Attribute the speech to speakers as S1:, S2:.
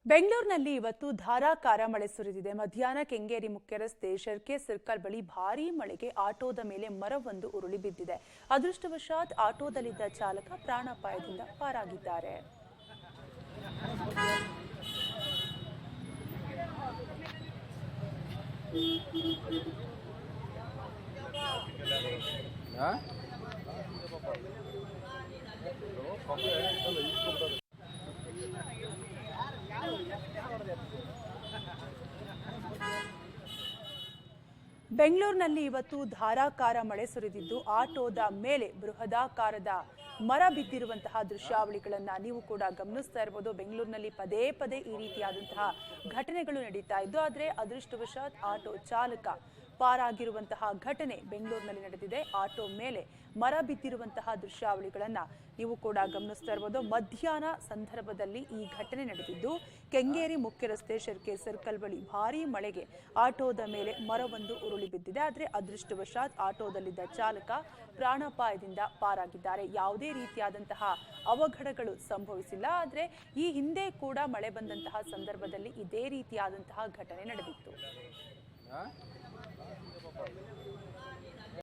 S1: ಬೆಂಗಳೂರಿನಲ್ಲಿ ಇವತ್ತು ಧಾರಾಕಾರ ಮಳೆ ಸುರಿದಿದೆ. ಮಧ್ಯಾಹ್ನ ಕೆಂಗೇರಿ ಮುಖ್ಯ ರಸ್ತೆ ಶರ್ಕೆ ಸರ್ಕಲ್ ಬಳಿ ಭಾರೀ ಮಳೆಗೆ ಆಟೋದ ಮೇಲೆ ಮರವೊಂದು ಉರುಳಿ ಬಿದ್ದಿದೆ. ಅದೃಷ್ಟವಶಾತ್ ಆಟೋದಲ್ಲಿದ್ದ ಚಾಲಕ ಪ್ರಾಣಾಪಾಯದಿಂದ ಪಾರಾಗಿದ್ದಾರೆ. ಬೆಂಗಳೂರಿನಲ್ಲಿ ಇವತ್ತು ಧಾರಾಕಾರ ಮಳೆ ಸುರಿದಿದ್ದು ಆಟೋದ ಮೇಲೆ ಬೃಹದಾಕಾರದ ಮರ ಬಿದ್ದಿರುವಂತಹ ದೃಶ್ಯಾವಳಿಗಳನ್ನ ನೀವು ಕೂಡ ಗಮನಿಸ್ತಾ ಇರಬಹುದು. ಬೆಂಗಳೂರಿನಲ್ಲಿ ಪದೇ ಪದೇ ಈ ರೀತಿಯಾದಂತಹ ಘಟನೆಗಳು ನಡೀತಾ ಇದ್ದು, ಆದರೆ ಅದೃಷ್ಟವಶಾತ್ ಆಟೋ ಚಾಲಕ ಪಾರಾಗಿರುವಂತಹ ಘಟನೆ ಬೆಂಗಳೂರಿನಲ್ಲಿ ನಡೆದಿದೆ. ಆಟೋ ಮೇಲೆ ಮರ ಬಿದ್ದಿರುವಂತಹ ದೃಶ್ಯಾವಳಿಗಳನ್ನ ನೀವು ಕೂಡ ಗಮನಿಸ್ತಾ ಇರಬಹುದು. ಮಧ್ಯಾಹ್ನ ಸಂದರ್ಭದಲ್ಲಿ ಈ ಘಟನೆ ನಡೆದಿದ್ದು, ಕೆಂಗೇರಿ ಮುಖ್ಯ ರಸ್ತೆ ಶರ್ಕೆ ಸರ್ಕಲ್ ಬಳಿ ಭಾರೀ ಮಳೆಗೆ ಆಟೋದ ಮೇಲೆ ಮರವೊಂದು ಉರುಳಿ ಬಿದ್ದಿದೆ. ಆದರೆ ಅದೃಷ್ಟವಶಾತ್ ಆಟೋದಲ್ಲಿದ್ದ ಚಾಲಕ ಪ್ರಾಣಾಪಾಯದಿಂದ ಪಾರಾಗಿದ್ದಾರೆ. ಯಾವುದೇ ರೀತಿಯಾದಂತಹ ಅವಘಡಗಳು ಸಂಭವಿಸಿಲ್ಲ. ಆದರೆ ಈ ಹಿಂದೆ ಕೂಡ ಮಳೆ ಬಂದಂತಹ ಸಂದರ್ಭದಲ್ಲಿ ಇದೇ ರೀತಿಯಾದಂತಹ ಘಟನೆ ನಡೆದಿತ್ತು.